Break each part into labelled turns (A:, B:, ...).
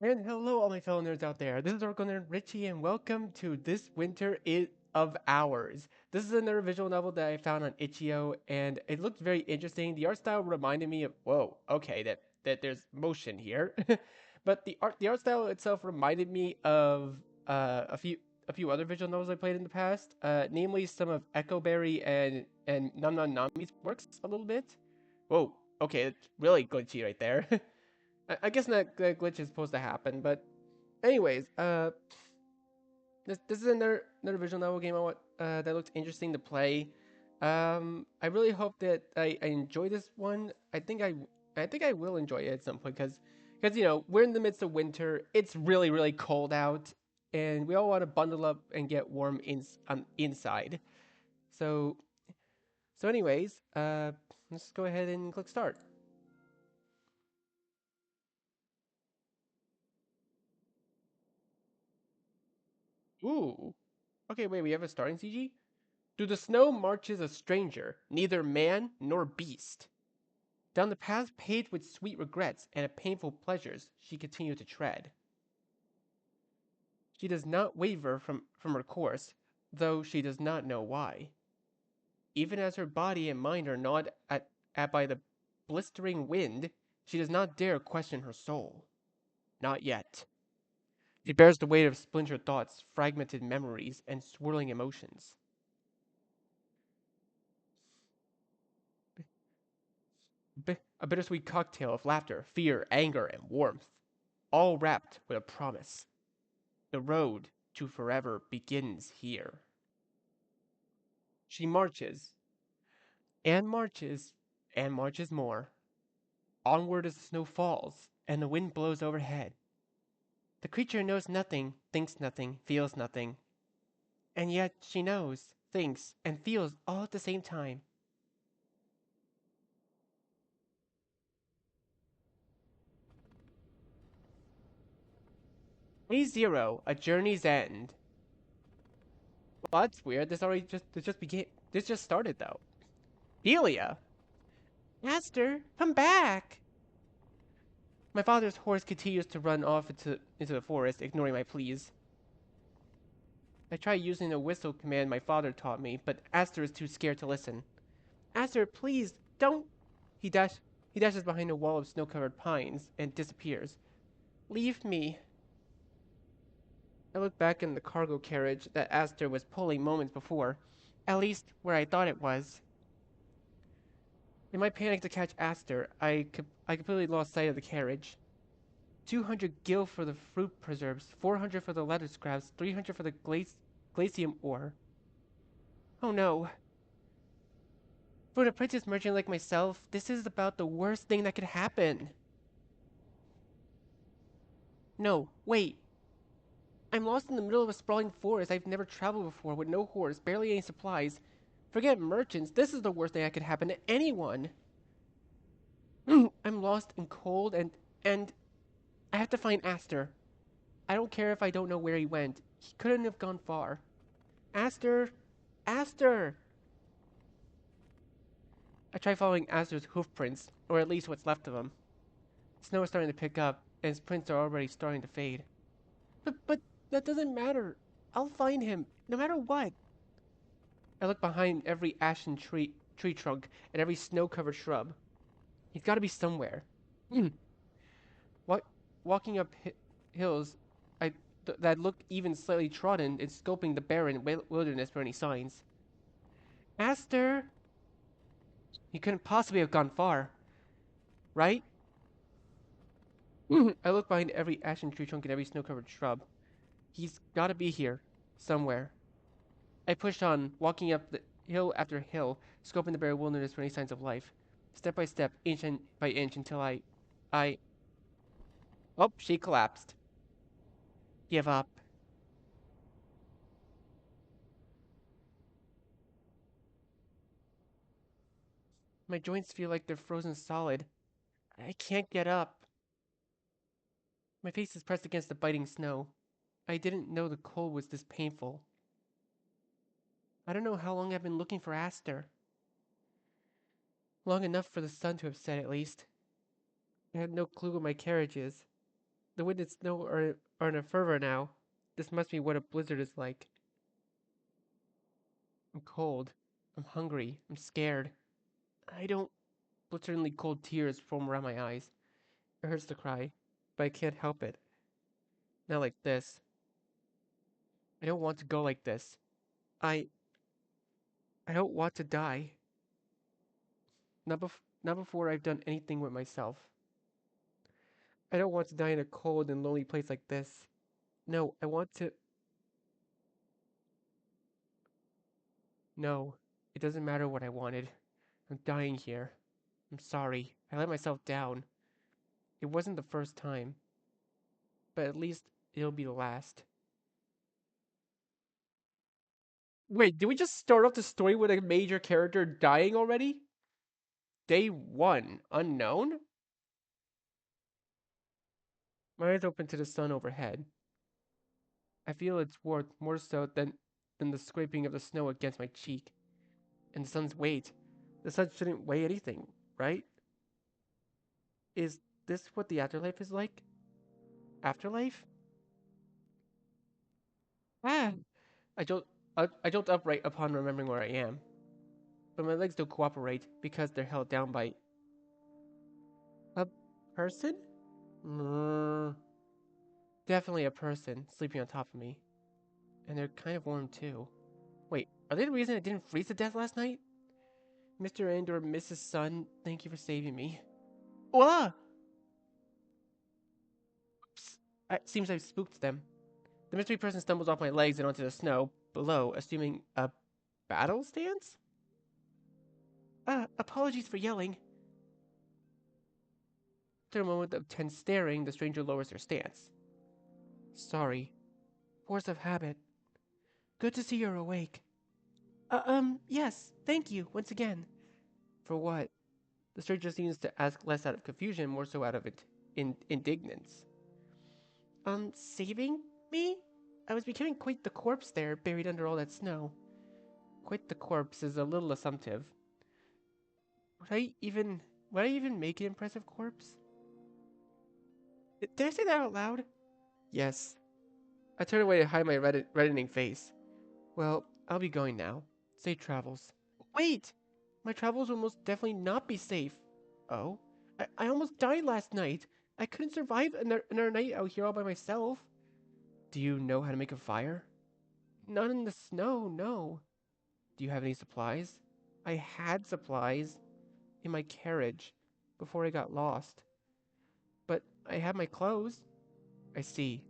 A: And hello, all my fellow nerds out there. This is Oracle Nerd Richie, and welcome to This Winter is of Ours. This is another visual novel that I found on Itch.io, and it looked very interesting. The art style reminded me of okay, that there's motion here, but the art style itself reminded me of a few other visual novels I played in the past, namely some of Echo Berry and Num Num Nami's works a little bit. Whoa, okay, it's really glitchy right there. I guess that glitch is supposed to happen, but anyways, this is another visual novel game I want that looks interesting to play. I really hope that I enjoy this one. I think I will enjoy it at some point because we're in the midst of winter. It's really cold out, and we all want to bundle up and get warm inside. So anyways, let's go ahead and click start. Ooh. Okay, wait, we have a starting CG? Through the snow marches a stranger, neither man nor beast. Down the path paved with sweet regrets and painful pleasures she continued to tread. She does not waver from her course, though she does not know why. Even as her body and mind are gnawed at by the blistering wind, she does not dare question her soul. Not yet. She bears the weight of splintered thoughts, fragmented memories, and swirling emotions. A bittersweet cocktail of laughter, fear, anger, and warmth, all wrapped with a promise. The road to forever begins here. She marches, and marches, and marches more. Onward as the snow falls, and the wind blows overhead. The creature knows nothing, thinks nothing, feels nothing. And yet she knows, thinks, and feels all at the same time. A0, A Journey's End. Well, that's weird. This just started though. Delia! Master, come back! My father's horse continues to run off into the forest, ignoring my pleas. I try using the whistle command my father taught me, but Aster is too scared to listen. Aster, please, don't... He, dash, he dashes behind a wall of snow-covered pines and disappears. Leave me. I look back in the cargo carriage that Aster was pulling moments before. At least, where I thought it was. In my panic to catch Aster, I completely lost sight of the carriage. 200 gil for the fruit preserves, 400 for the leather scraps, 300 for the glacium ore. Oh no. For a princess merchant like myself, this is about the worst thing that could happen. No, wait. I'm lost in the middle of a sprawling forest I've never traveled before with no horse, barely any supplies. Forget merchants, this is the worst thing that could happen to anyone. I'm lost and cold and I have to find Aster. I don't care if I don't know where he went. He couldn't have gone far. Aster! Aster! I try following Aster's hoof prints, or at least what's left of them. Snow is starting to pick up, and his prints are already starting to fade. But that doesn't matter. I'll find him, no matter what. I look behind every ashen tree trunk and every snow-covered shrub. He's got to be somewhere. What? Walking up hills, that look even slightly trodden and scoping the barren wilderness for any signs. Aster! He couldn't possibly have gone far, right? I look behind every ashen tree trunk and every snow-covered shrub. He's gotta be here, somewhere. I push on, walking up the hill after hill, scoping the bare wilderness for any signs of life. Step by step, inch by inch, until I... Oh, she collapsed. Give up. My joints feel like they're frozen solid. I can't get up. My face is pressed against the biting snow. I didn't know the cold was this painful. I don't know how long I've been looking for Aster. Long enough for the sun to have set, at least. I have no clue where my carriage is. The wind and snow are in a fervor now. This must be what a blizzard is like. I'm cold. I'm hungry. I'm scared. I don't. But suddenly cold tears foam around my eyes. It hurts to cry, but I can't help it. Not like this. I don't want to go like this. I I don't want to die. Not before I've done anything with myself. I don't want to die in a cold and lonely place like this. No, I want to. No, it doesn't matter what I wanted. I'm dying here. I'm sorry. I let myself down. It wasn't the first time, but at least it'll be the last. Wait, did we just start off the story with a major character dying already? Day 1, unknown? My eyes open to the sun overhead. I feel its warmth more so than the scraping of the snow against my cheek. And the sun's weight. The sun shouldn't weigh anything, right? Is this what the afterlife is like? Afterlife? Ah! I jolt, I jolt upright upon remembering where I am. But my legs don't cooperate because they're held down by a person? Mm, definitely a person sleeping on top of me. And they're kind of warm too. Wait, are they the reason I didn't freeze to death last night? Mr. and or Mrs. Sun, thank you for saving me. Wah! Oops. It seems I've spooked them. The mystery person stumbles off my legs and onto the snow below, assuming a battle stance? Apologies for yelling. After a moment of tense staring, the stranger lowers her stance. Sorry. Force of habit. Good to see you're awake. Yes, thank you, once again. For what? The stranger seems to ask less out of confusion, more so out of indignance. Saving me? I was becoming quite the corpse there, buried under all that snow. Quite the corpse is a little assumptive. Would I even make an impressive corpse? Did I say that out loud? Yes. I turn away to hide my reddening face. Well, I'll be going now. Safe travels. Wait! My travels will most definitely not be safe. Oh? I almost died last night. I couldn't survive another night out here all by myself. Do you know how to make a fire? Not in the snow, no. Do you have any supplies? I had supplies in my carriage before I got lost. But I have my clothes. I see.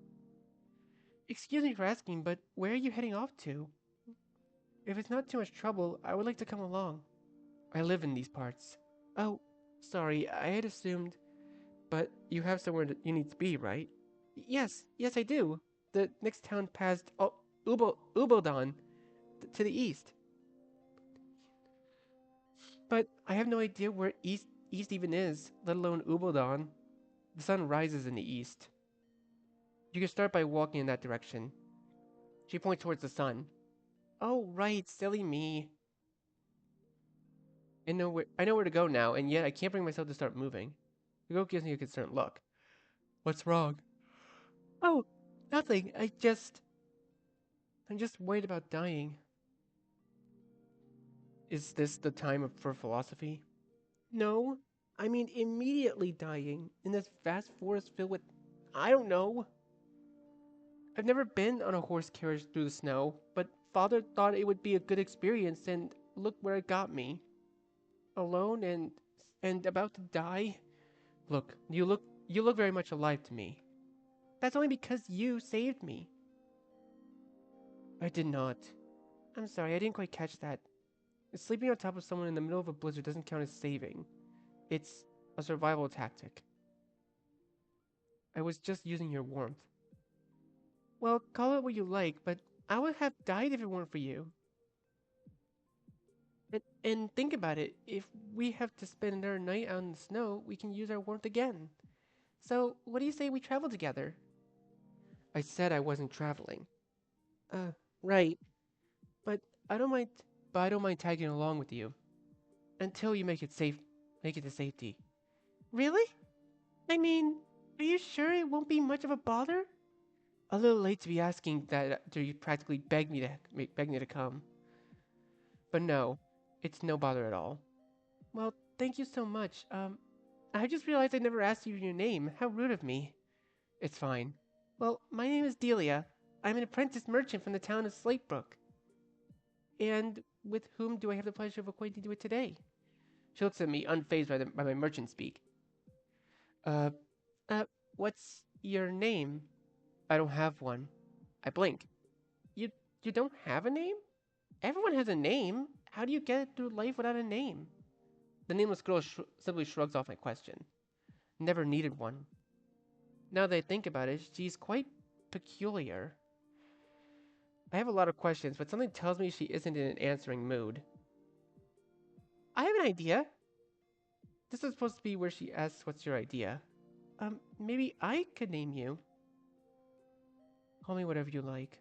A: Excuse me for asking, but where are you heading off to? If it's not too much trouble, I would like to come along. I live in these parts. Oh, sorry, I had assumed. But you have somewhere that you need to be, right? Yes, I do. The next town past Ubodon, to the east. But I have no idea where east even is, let alone Ubodon. The sun rises in the east. You can start by walking in that direction. She points towards the sun. Oh, right, silly me. I know where to go now, and yet I can't bring myself to start moving. The girl gives me a concerned look. What's wrong? Oh, nothing. I'm just worried about dying. Is this the time for philosophy? No. I mean immediately dying in this vast forest filled with I don't know. I've never been on a horse carriage through the snow, but father thought it would be a good experience and look where it got me. Alone and about to die. Look, you look very much alive to me. That's only because you saved me. I did not. I'm sorry, I didn't quite catch that. Sleeping on top of someone in the middle of a blizzard doesn't count as saving. It's a survival tactic. I was just using your warmth. Well, call it what you like, but I would have died if it weren't for you. And think about it, if we have to spend another night out in the snow, we can use our warmth again. So, what do you say we travel together? I said I wasn't traveling. Uh, right. But I don't mind I don't mind tagging along with you. Until you make it to safety. Really? I mean, Are you sure it won't be much of a bother? A little late to be asking that after you practically beg me to come. But no, it's no bother at all. Well, thank you so much. I just realized I never asked you your name. How rude of me. It's fine. Well, my name is Delia. I'm an apprentice merchant from the town of Slatebrook. And with whom do I have the pleasure of acquainting you with today? She looks at me, unfazed by my merchant speak. Uh, uh, what's your name? I don't have one. I blink. You, you don't have a name? Everyone has a name. How do you get through life without a name? The nameless girl simply shrugs off my question. Never needed one. Now that I think about it, she's quite peculiar. I have a lot of questions, but something tells me she isn't in an answering mood. I have an idea. This is supposed to be where she asks, what's your idea? Maybe I could name you. Call me whatever you like.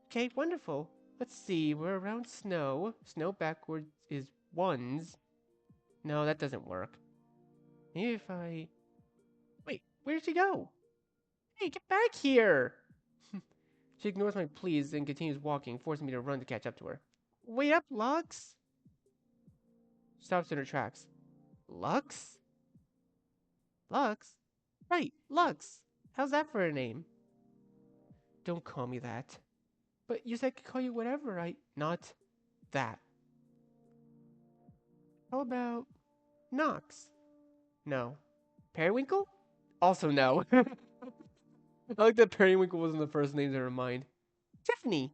A: Okay, wonderful. Let's see, we're around snow. Snow backwards is ones. No, that doesn't work. Maybe if I... Wait, where did she go? Hey, get back here! She ignores my pleas and continues walking, forcing me to run to catch up to her. Wait up, Lux! She stops in her tracks. Lux? Lux? Right, Lux! How's that for a name? Don't call me that. But you said I could call you whatever, Not that. How about Nox? No. Periwinkle? Also no. I like that Periwinkle wasn't the first name in her mind. Tiffany!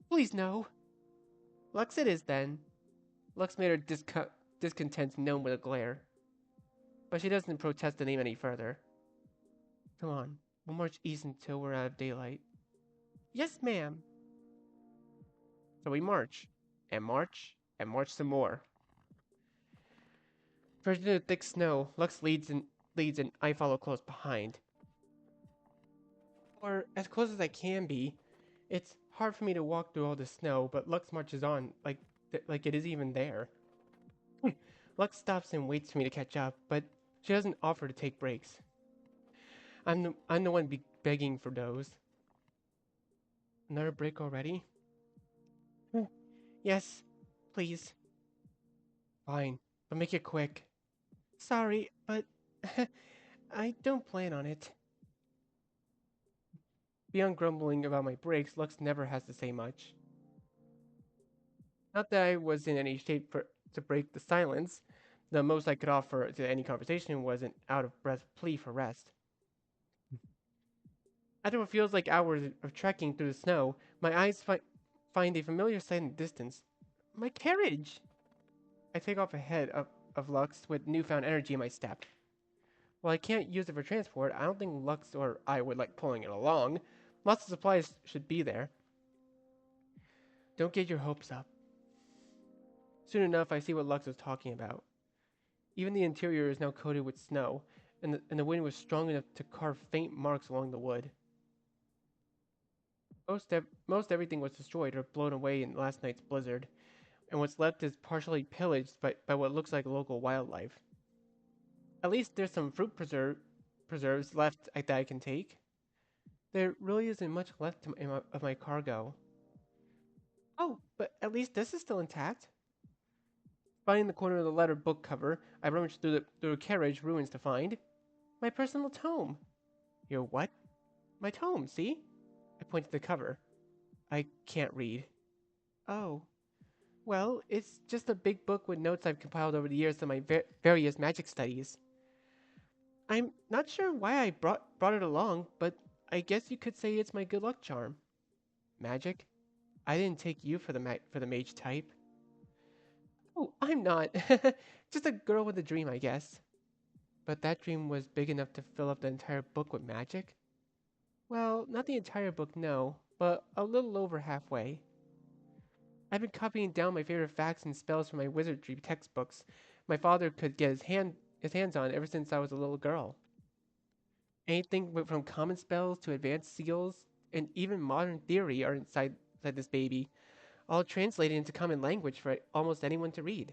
A: Please no. Lux it is then. Lux made her discontent known with a glare. But she doesn't protest the name any further. Come on, we'll march east until we're out of daylight. Yes, ma'am. So we march, and march, and march some more. First into the thick snow, Lux leads and I follow close behind. Or as close as I can be. It's hard for me to walk through all the snow, but Lux marches on like it is even there. Lux stops and waits for me to catch up, but she doesn't offer to take breaks. I'm the one begging for those. Another break already? Yes, please. Fine, but make it quick. Sorry, but I don't plan on it. Beyond grumbling about my breaks, Lux never has to say much. Not that I was in any to break the silence. The most I could offer to any conversation was an out-of-breath plea for rest. After what feels like hours of trekking through the snow, my eyes find a familiar sight in the distance. My carriage! I take off ahead of Lux with newfound energy in my step. While I can't use it for transport, I don't think Lux or I would like pulling it along. Lots of supplies should be there. Don't get your hopes up. Soon enough, I see what Lux was talking about. Even the interior is now coated with snow, and the wind was strong enough to carve faint marks along the wood. Most everything was destroyed or blown away in last night's blizzard, and what's left is partially pillaged by what looks like local wildlife. At least there's some preserves left that I can take. There really isn't much left of my cargo. Oh, but at least this is still intact. Finding the corner of the letter book cover, I rummaged through the carriage ruins to find my personal tome. Your what? My tome, see? I point to the cover. I can't read. Oh. Well, it's just a big book with notes I've compiled over the years of my various magic studies. I'm not sure why I brought it along, but I guess you could say it's my good luck charm. Magic? I didn't take you for the mage type. Oh, I'm not. Just a girl with a dream, I guess. But that dream was big enough to fill up the entire book with magic? Well, not the entire book, no, but a little over halfway. I've been copying down my favorite facts and spells from my wizardry textbooks my father could get his hands on ever since I was a little girl. Anything from common spells to advanced seals and even modern theory are inside this baby, all translated into common language for almost anyone to read.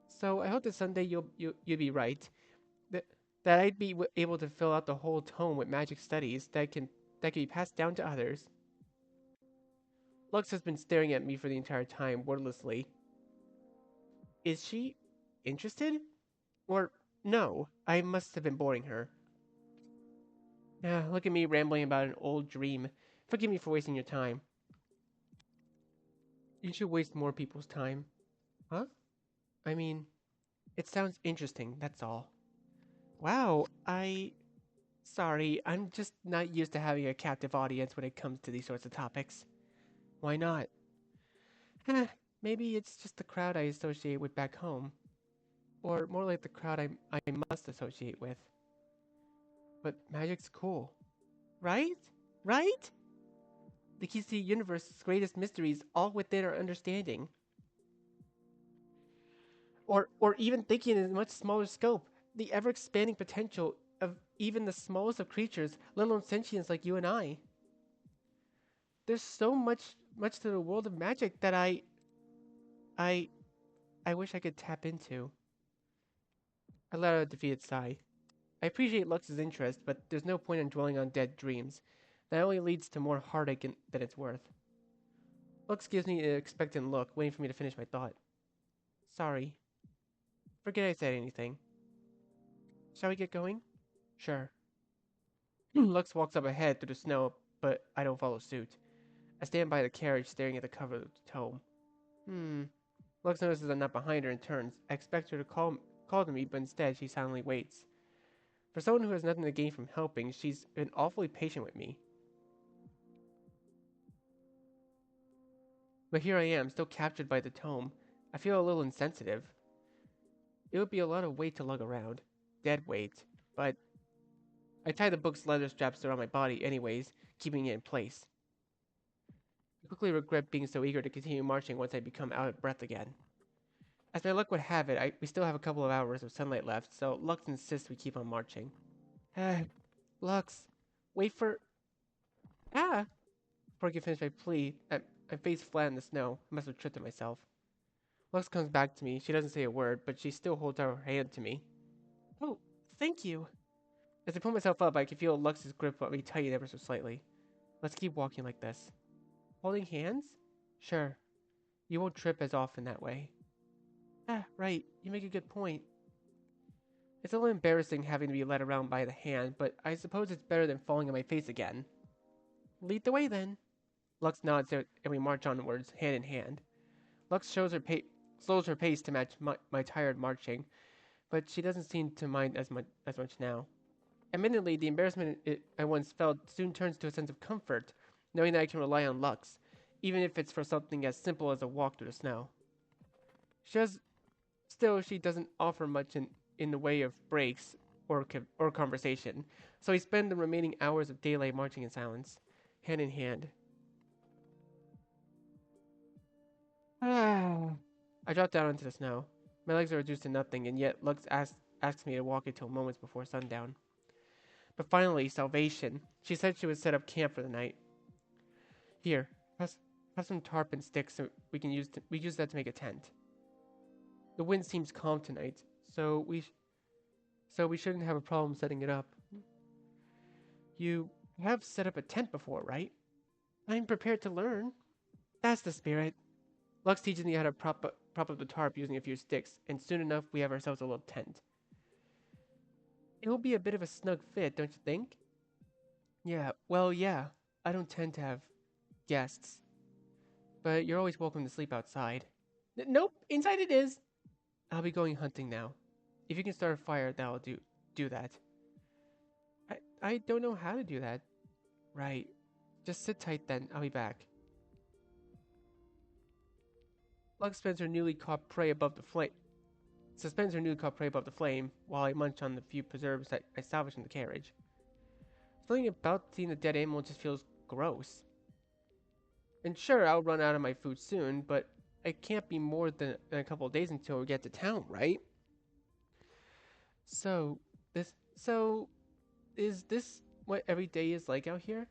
A: So I hope that someday you'll be right. That that I'd be able to fill out the whole tome with magic studies that can be passed down to others. Lux has been staring at me for the entire time, wordlessly. Is she interested? Or no, I must have been boring her. Look at me rambling about an old dream. Forgive me for wasting your time. You should waste more people's time. Huh? I mean, it sounds interesting, that's all. Wow, Sorry, I'm just not used to having a captive audience when it comes to these sorts of topics. Why not? Heh, maybe it's just the crowd I associate with back home. Or more like the crowd I must associate with. But magic's cool. Right? Right? The keys to the universe's greatest mysteries all within our understanding. Or even thinking in a much smaller scope, the ever expanding potential of even the smallest of creatures, let alone sentients like you and I. There's so much to the world of magic that I I wish I could tap into. I let out a defeated sigh. I appreciate Lux's interest, but there's no point in dwelling on dead dreams. That only leads to more heartache than it's worth. Lux gives me an expectant look, waiting for me to finish my thought. Sorry. Forget I said anything. Shall we get going? Sure. Lux walks up ahead through the snow, but I don't follow suit. I stand by the carriage, staring at the cover of the tome. Lux notices I'm not behind her and turns. I expect her to call to me, but instead she silently waits. For someone who has nothing to gain from helping, she's been awfully patient with me. But here I am, still captured by the tome. I feel a little insensitive. It would be a lot of weight to lug around. Dead weight. But I tie the book's leather straps around my body anyways, keeping it in place. I quickly regret being so eager to continue marching once I become out of breath again. As my luck would have it, we still have a couple of hours of sunlight left, so Lux insists we keep on marching. Lux, wait for... Ah! Before I can finish my plea, I'm face flat in the snow. I must have tripped it myself. Lux comes back to me. She doesn't say a word, but she still holds out her hand to me. Oh, thank you. As I pull myself up, I can feel Lux's grip on me tighten ever so slightly. Let's keep walking like this. Holding hands? Sure. You won't trip as often that way. Right. You make a good point. It's a little embarrassing having to be led around by the hand, but I suppose it's better than falling on my face again. Lead the way then. Lux nods and we march onwards, hand in hand. Lux slows her pace to match my tired marching, but she doesn't seem to mind as much now. Admittedly, the embarrassment I once felt soon turns to a sense of comfort, knowing that I can rely on Lux, even if it's for something as simple as a walk through the snow. Still, she doesn't offer much in the way of breaks or conversation, so we spend the remaining hours of daylight marching in silence, hand in hand. I drop down into the snow. My legs are reduced to nothing, and yet Lux asks me to walk until moments before sundown. But finally, salvation. She said she would set up camp for the night. Here, have some tarp and sticks so we use that to make a tent. The wind seems calm tonight, so we shouldn't have a problem setting it up. You have set up a tent before, right? I'm prepared to learn. That's the spirit. Lux teaches me how to prop up the tarp using a few sticks, and soon enough we have ourselves a little tent. It will be a bit of a snug fit, don't you think? Yeah. I don't tend to have guests, but you're always welcome to sleep outside. Nope, inside it is. I'll be going hunting now. If you can start a fire, that'll do that. I don't know how to do that. Right. Just sit tight then. I'll be back. Lux spends her newly caught prey above the flame. Suspends her newly caught prey above the flame, while I munch on the few preserves that I salvage from the carriage. Something about seeing the dead animal just feels gross. And sure, I'll run out of my food soon, but it can't be more than a couple of days until we get to town, right? So, so, is this what every day is like out here?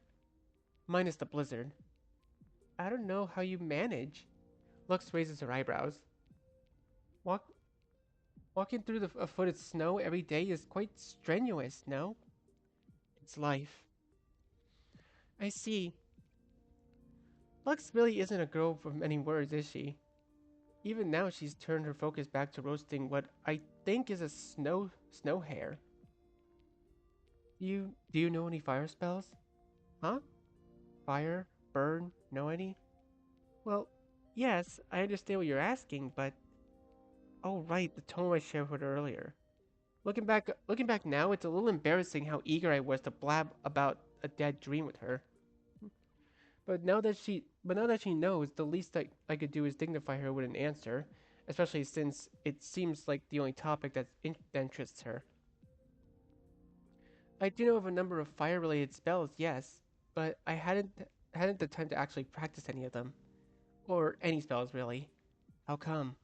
A: Minus the blizzard. I don't know how you manage. Lux raises her eyebrows. Walk, Walking through a foot of snow every day is quite strenuous, no? It's life. I see. Lux really isn't a girl of many words, is she? Even now, she's turned her focus back to roasting what I think is a snow hare. Do you know any fire spells? Huh? Fire? Burn? Know any? Well, yes, I understand what you're asking, but oh right, the tone I shared with her earlier. Looking back now, it's a little embarrassing how eager I was to blab about a dead dream with her. But now that she knows, the least I could do is dignify her with an answer, especially since it seems like the only topic that interests her. I do know of a number of fire-related spells, yes, but I hadn't the time to actually practice any of them, or any spells really. How come?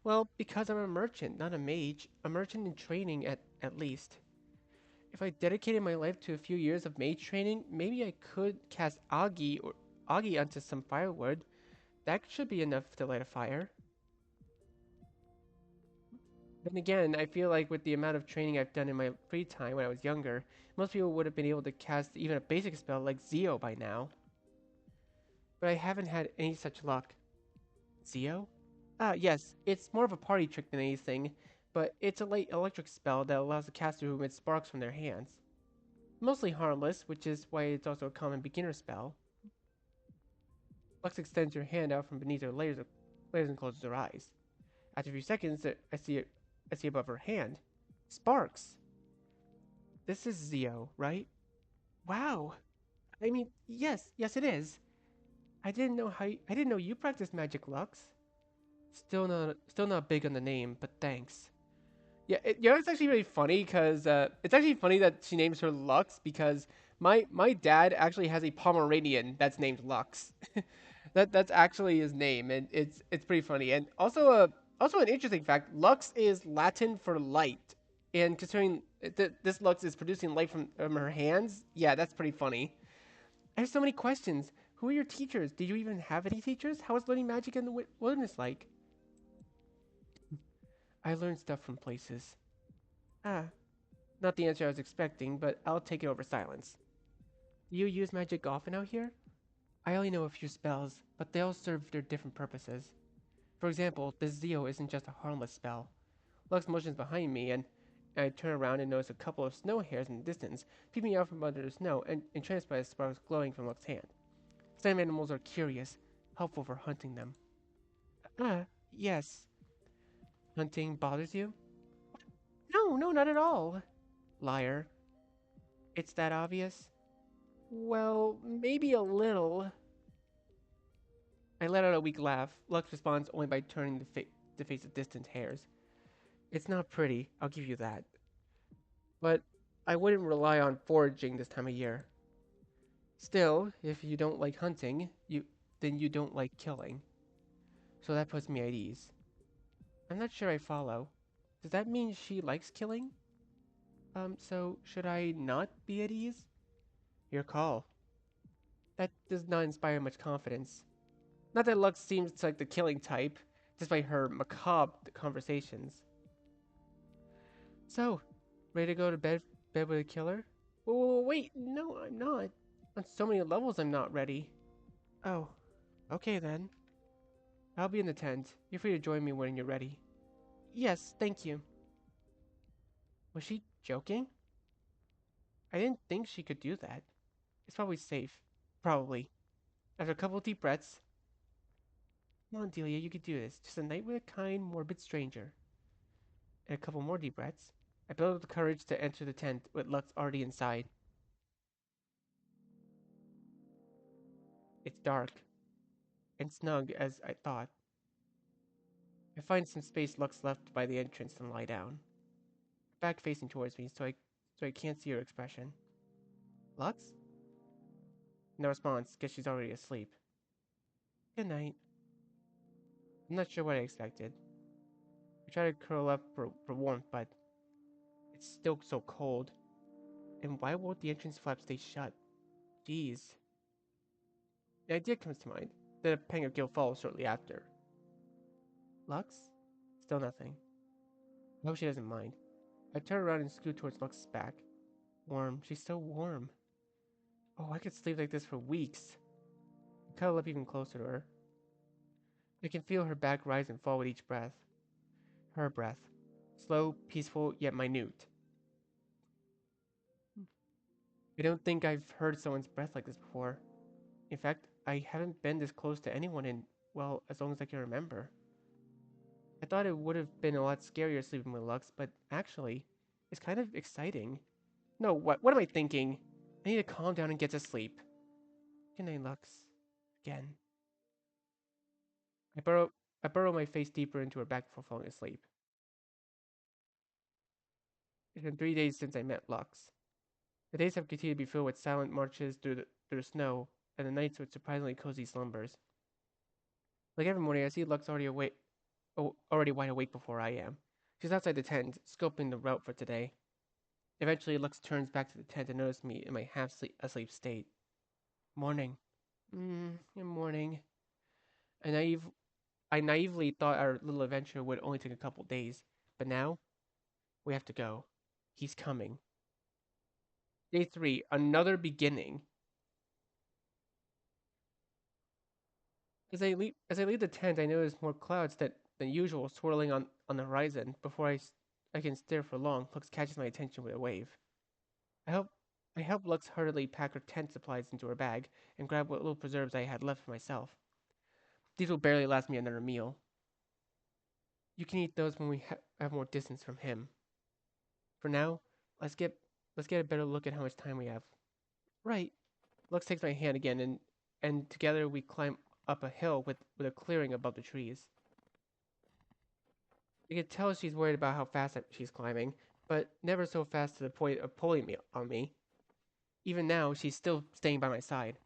A: Well, because I'm a merchant, not a mage, a merchant in training at least. If I dedicated my life to a few years of mage training, maybe I could cast Agi onto some firewood. That should be enough to light a fire. Then again, I feel like with the amount of training I've done in my free time when I was younger, most people would have been able to cast even a basic spell like Zeo by now. But I haven't had any such luck. Zeo? Ah, yes, it's more of a party trick than anything, but it's a light electric spell that allows the caster to emit sparks from their hands. Mostly harmless, which is why it's also a common beginner spell. Lux extends her hand out from beneath her layers and closes her eyes. After a few seconds, I see above her hand. Sparks! This is Zeo, right? Wow! I mean, yes it is. I didn't know you practiced magic, Lux. Still not big on the name, but thanks. Yeah, it's actually really funny because it's actually funny that she names her Lux because my dad actually has a Pomeranian that's named Lux. That's actually his name, and it's pretty funny. And also an interesting fact: Lux is Latin for light, and considering this Lux is producing light from her hands, yeah, that's pretty funny. I have so many questions. Who are your teachers? Did you even have any teachers? How was learning magic in the wilderness like? I learned stuff from places. Ah, not the answer I was expecting, but I'll take it over silence. Do you use magic often out here? I only know a few spells, but they all serve their different purposes. For example, this Zeo isn't just a harmless spell. Lux motions behind me, and I turn around and notice a couple of snow hares in the distance, peeping out from under the snow and entranced by the sparks glowing from Lux's hand. Some animals are curious, helpful for hunting them. Ah, yes. Hunting bothers you? No, not at all. Liar. It's that obvious? Well, maybe a little. I let out a weak laugh. Lux responds only by turning to face the distant hares. It's not pretty, I'll give you that. But I wouldn't rely on foraging this time of year. Still, if you don't like hunting, then you don't like killing. So that puts me at ease. I'm not sure I follow. Does that mean she likes killing? So should I not be at ease? Your call. That does not inspire much confidence. Not that Lux seems like the killing type, despite her macabre conversations. So, ready to go to bed with a killer? Oh, wait, no, I'm not. On so many levels, I'm not ready. Oh, okay then. I'll be in the tent. You're free to join me when you're ready. Yes, thank you. Was she joking? I didn't think she could do that. It's probably safe. Probably. After a couple of deep breaths, come on, Delia, you could do this. Just a night with a kind, morbid stranger. And a couple more deep breaths. I built up the courage to enter the tent with Lux already inside. It's dark and snug as I thought. I find some space Lux left by the entrance and lie down. Back facing towards me so I can't see her expression. Lux? No response, guess she's already asleep. Good night. I'm not sure what I expected. I try to curl up for warmth, but it's still so cold. And why won't the entrance flap stay shut? Jeez. The idea comes to mind. Then a pang of guilt follows shortly after. Lux? Still nothing. I hope she doesn't mind. I turn around and scoot towards Lux's back. Warm. She's so warm. Oh, I could sleep like this for weeks. I cuddle up even closer to her. I can feel her back rise and fall with each breath. Her breath. Slow, peaceful, yet minute. I don't think I've heard someone's breath like this before. In fact, I haven't been this close to anyone in, well, as long as I can remember. I thought it would have been a lot scarier sleeping with Lux, but actually, it's kind of exciting. No, what am I thinking? I need to calm down and get to sleep. Good night, Lux. Again. I burrow I burrow my face deeper into her back before falling asleep. It's been 3 days since I met Lux. The days have continued to be filled with silent marches through the snow, and the nights with surprisingly cozy slumbers. Like every morning, I see Lux already wide awake before I am. She's outside the tent, scoping the route for today. Eventually, Lux turns back to the tent and notices me in my half-asleep state. Morning. Morning. I naive I naively thought our little adventure would only take a couple days, but now we have to go. He's coming. Day 3, another beginning. As I leave the tent, I notice more clouds than usual swirling on the horizon. Before I can stare for long, Lux catches my attention with a wave. I help I help Lux hurriedly pack her tent supplies into her bag and grab what little preserves I had left for myself. These will barely last me another meal. You can eat those when we have more distance from him. For now, let's get let's get a better look at how much time we have. Right. Lux takes my hand again and together we climb up a hill with a clearing above the trees. You can tell she's worried about how fast she's climbing, but never so fast to the point of pulling me on me. Even now, she's still staying by my side.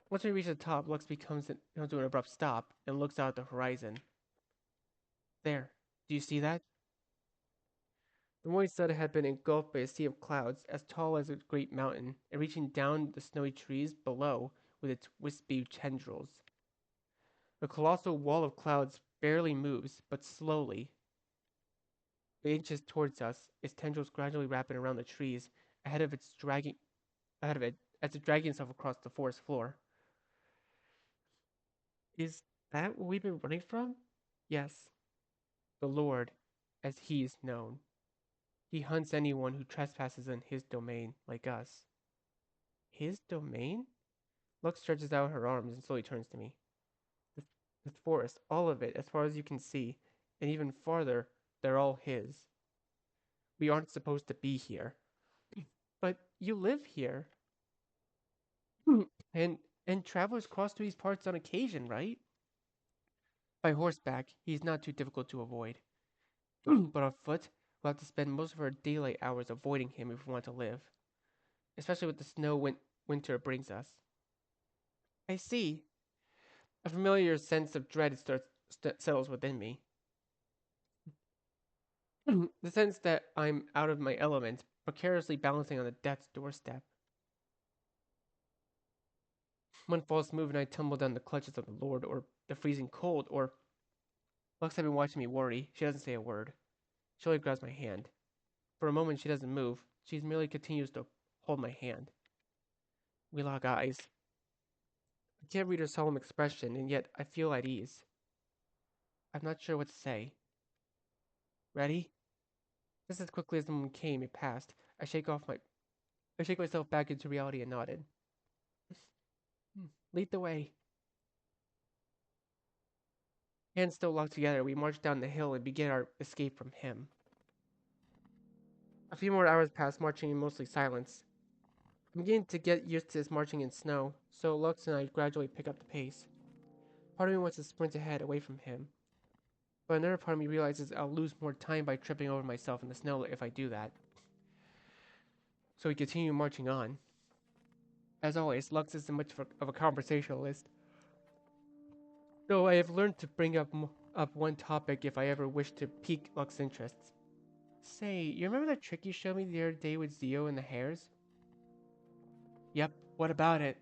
A: Once we reach the top, Lux comes to an abrupt stop and looks out at the horizon. There. Do you see that? The morning sun had been engulfed by a sea of clouds as tall as a great mountain and reaching down the snowy trees below with its wispy tendrils. The colossal wall of clouds barely moves, but slowly. It inches towards us, its tendrils gradually wrapping around the trees, ahead of its dragging ahead of it as it dragging itself across the forest floor. Is that what we've been running from? Yes, the Lord, as he is known. He hunts anyone who trespasses in his domain, like us. His domain? Lux stretches out her arms and slowly turns to me. The, the forest, all of it, as far as you can see, and even farther, they're all his. We aren't supposed to be here. But you live here. and and travelers cross to these parts on occasion, right? By horseback, he's not too difficult to avoid. But on foot, we'll have to spend most of our daylight hours avoiding him if we want to live. Especially with the snow winter brings us. I see. A familiar sense of dread settles within me. The sense that I'm out of my element, precariously balancing on the death's doorstep. One false move and I tumble down the clutches of the Lord, or the freezing cold, or Lux had been watching me worry. She doesn't say a word. She only grabs my hand. For a moment, she doesn't move. She merely continues to hold my hand. We lock eyes. I can't read her solemn expression, and yet I feel at ease. I'm not sure what to say. Ready? Just as quickly as the moment came, it passed. I shake myself back into reality and nodded. Lead the way. Hands still locked together, we march down the hill and begin our escape from him. A few more hours pass, marching in mostly silence. I'm beginning to get used to this marching in snow, so Lux and I gradually pick up the pace. Part of me wants to sprint ahead, away from him. But another part of me realizes I'll lose more time by tripping over myself in the snow if I do that. So we continue marching on. As always, Lux isn't much of a conversationalist, though I have learned to bring up one topic if I ever wish to pique Lux's interests. Say, you remember that trick you showed me the other day with Zio and the hares? Yep, what about it?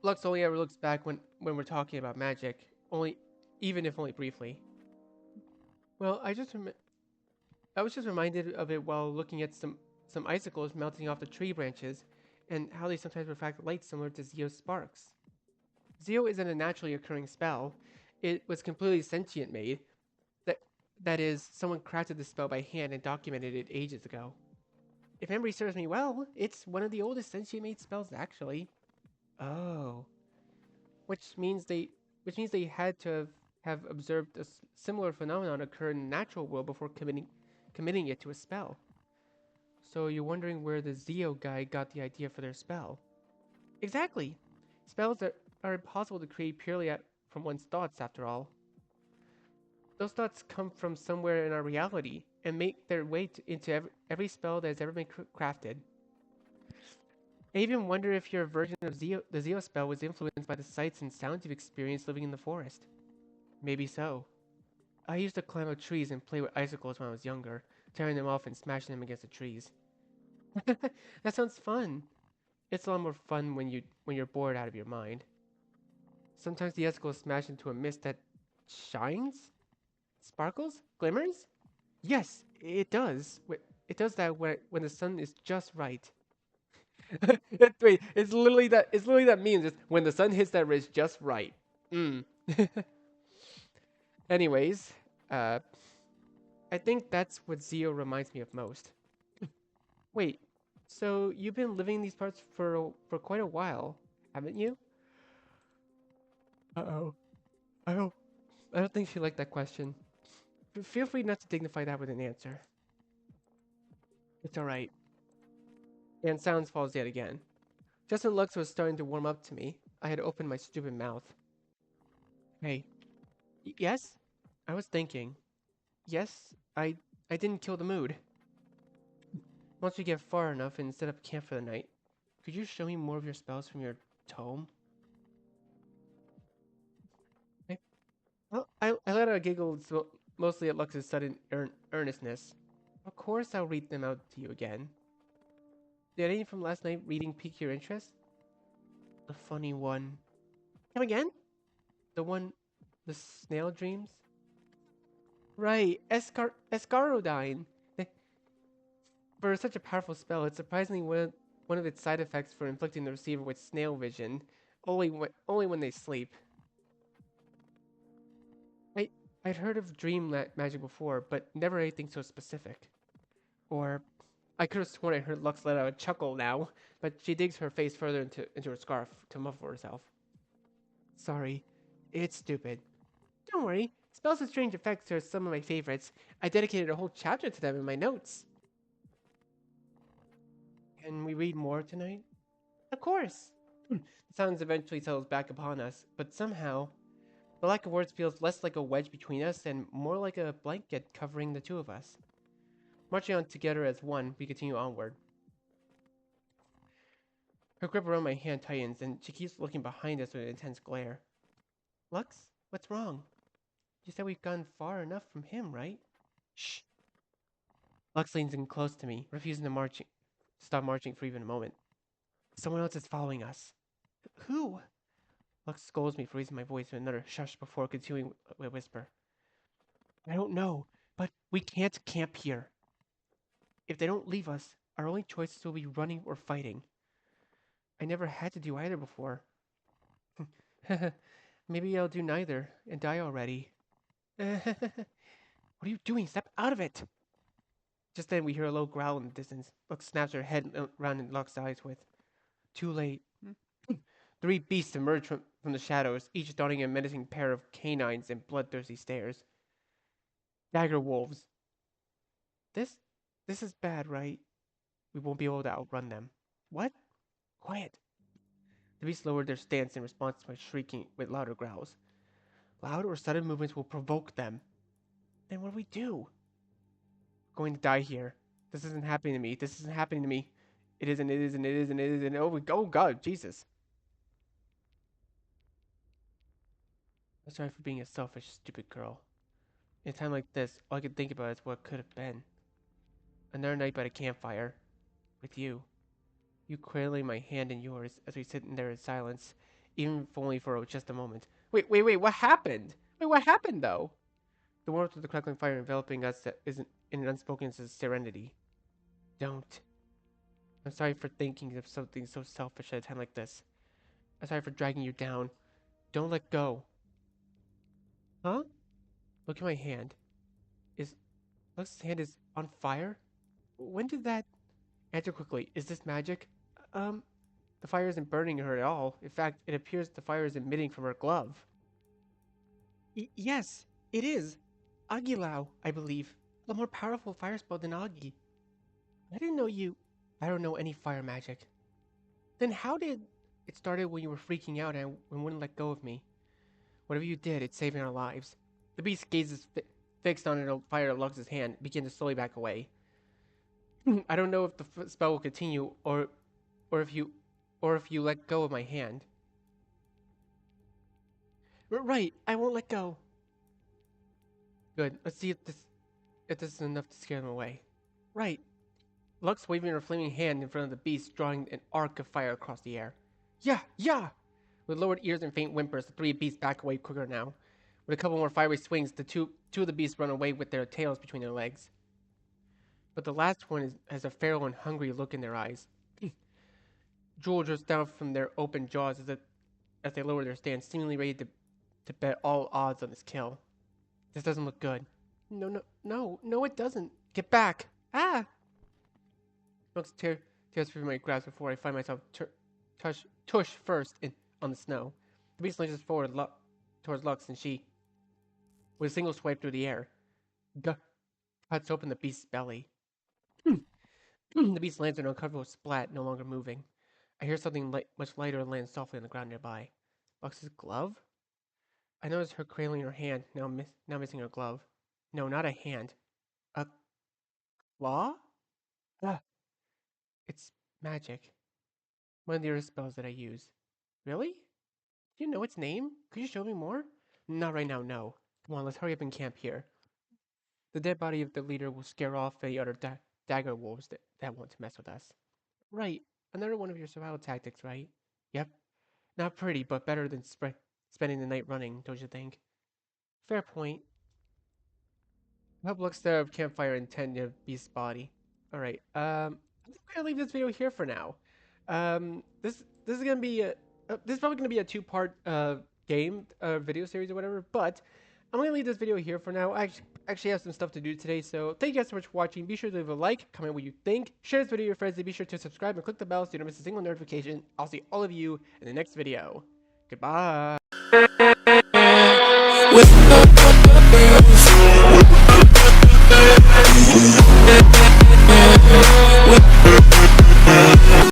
A: Lux only ever looks back when we're talking about magic, even if only briefly. Well, I was just reminded of it while looking at some icicles melting off the tree branches, and how they sometimes refract light similar to Zio's sparks. Zio isn't a naturally occurring spell. It was completely sentient made. That that is, someone crafted the spell by hand and documented it ages ago. If memory serves me well, it's one of the oldest sentient made spells actually. Oh. Which means they had to have observed a similar phenomenon occur in the natural world before committing it to a spell. So you're wondering where the Zio guy got the idea for their spell. Exactly. Spells that are impossible to create purely from one's thoughts, after all. Those thoughts come from somewhere in our reality and make their way into every spell that has ever been crafted. I even wonder if your version of the Zio spell was influenced by the sights and sounds you've experienced living in the forest. Maybe so. I used to climb up trees and play with icicles when I was younger, tearing them off and smashing them against the trees. That sounds fun. It's a lot more fun when you're bored out of your mind. Sometimes the icicles smash into a mist that shines, sparkles, glimmers. Yes, it does. It does that when the sun is just right. Wait, it's literally that. It's literally that means it's when the sun hits that ridge just right. Mm. Anyways, uh, I think that's what Zio reminds me of most. Wait, so you've been living in these parts for quite a while, haven't you? Uh-oh. I don't I don't think she liked that question. Feel free not to dignify that with an answer. It's alright. And silence falls yet again. Justin Lux was starting to warm up to me. I had opened my stupid mouth. Hey. Yes? I was thinking. Yes, I didn't kill the mood. Once we get far enough and set up camp for the night, could you show me more of your spells from your tome? I, I let out a giggle, mostly at Lux's sudden earnestness. Of course I'll read them out to you again. Did any from last night reading pique your interest? The funny one. Come again? The one, the snail dreams? Right, Escarodine. For such a powerful spell, it's surprisingly one of its side effects for inflicting the receiver with snail vision, only when they sleep. I, I'd heard of dream magic before, but never anything so specific. Or, I could have sworn I heard Lux let out a chuckle now, but she digs her face further into her scarf to muffle herself. Sorry, it's stupid. Don't worry, spells with strange effects are some of my favorites. I dedicated a whole chapter to them in my notes. Can we read more tonight? Of course. The silence eventually settles back upon us, but somehow, the lack of words feels less like a wedge between us and more like a blanket covering the two of us. Marching on together as one, we continue onward. Her grip around my hand tightens, and she keeps looking behind us with an intense glare. Lux, what's wrong? You said we've gone far enough from him, right? Shh. Lux leans in close to me, refusing to stop marching for even a moment. Someone else is following us. Who? Lux scolds me for raising my voice in another shush before continuing with a whisper. I don't know, but we can't camp here. If they don't leave us, our only choices will be running or fighting. I never had to do either before. Maybe I'll do neither and die already. What are you doing? Step out of it! Just then we hear a low growl in the distance. Lux snaps her head around and locks eyes with. Too late. Three beasts emerge from the shadows, each donning a menacing pair of canines and bloodthirsty stares. Dagger wolves. This this is bad, right? We won't be able to outrun them. What? Quiet. The beasts lowered their stance in response to my shrieking with louder growls. Loud or sudden movements will provoke them. Then what do we do? We're going to die here. This isn't happening to me. This isn't happening to me. It isn't, it isn't, it isn't, it isn't. Oh God, Jesus. I'm sorry for being a selfish, stupid girl. In a time like this, all I can think about is what could have been. Another night by the campfire. With you. You cradling my hand in yours as we sit in there in silence, even if only for just a moment. Wait, what happened? Wait, what happened though? The warmth of the crackling fire enveloping us is in an unspoken serenity. Don't. I'm sorry for thinking of something so selfish at a time like this. I'm sorry for dragging you down. Don't let go. Huh? Look at my hand. Lux's hand is on fire? When did that... Answer quickly. Is this magic? Um, the fire isn't burning her at all. In fact, it appears the fire is emitting from her glove. Yes, it is. Agilao, I believe. A more powerful fire spell than Agi. I didn't know you... I don't know any fire magic. Then how did... It started when you were freaking out and wouldn't let go of me. Whatever you did, it's saving our lives. The beast gazes fixed on the fire of Lux's hand, began to slowly back away. I don't know if the spell will continue, or if you let go of my hand. Right, I won't let go. Good. Let's see if this is enough to scare them away. Right. Lux waving her flaming hand in front of the beast, drawing an arc of fire across the air. Yeah, yeah! With lowered ears and faint whimpers, the three beasts back away quicker now. With a couple more fiery swings, the two of the beasts run away with their tails between their legs. But the last one has a feral and hungry look in their eyes. Drool drips down from their open jaws as they lower their stance, seemingly ready to bet all odds on this kill. This doesn't look good. No, it doesn't. Get back! Ah! Lux tears through my grasp before I find myself tush first on the snow. The beast lunges forward towards Lux, and she, with a single swipe through the air, cuts open the beast's belly. The beast lands in an uncomfortable splat, no longer moving. I hear something much lighter land softly on the ground nearby. Lux's glove? I notice her cradling her hand, now missing her glove. No, not a hand. A claw? Ah, it's magic. One of the other spells that I use. Really? Do you know its name? Could you show me more? Not right now, no. Come on, let's hurry up and camp here. The dead body of the leader will scare off any other dagger wolves that want to mess with us. Right. Another one of your survival tactics, right? Yep. Not pretty, but better than spending the night running, don't you think? Fair point. Help Lux stare up campfire and tend to Beast's body. Alright, I think we're gonna leave this video here for now. This is gonna be this is probably gonna be a two-part game video series or whatever, but I'm gonna leave this video here for now. I actually have some stuff to do today, so thank you guys so much for watching. Be sure to leave a like, comment what you think, share this video with your friends, and be sure to subscribe and click the bell so you don't miss a single notification. I'll see all of you in the next video. Goodbye.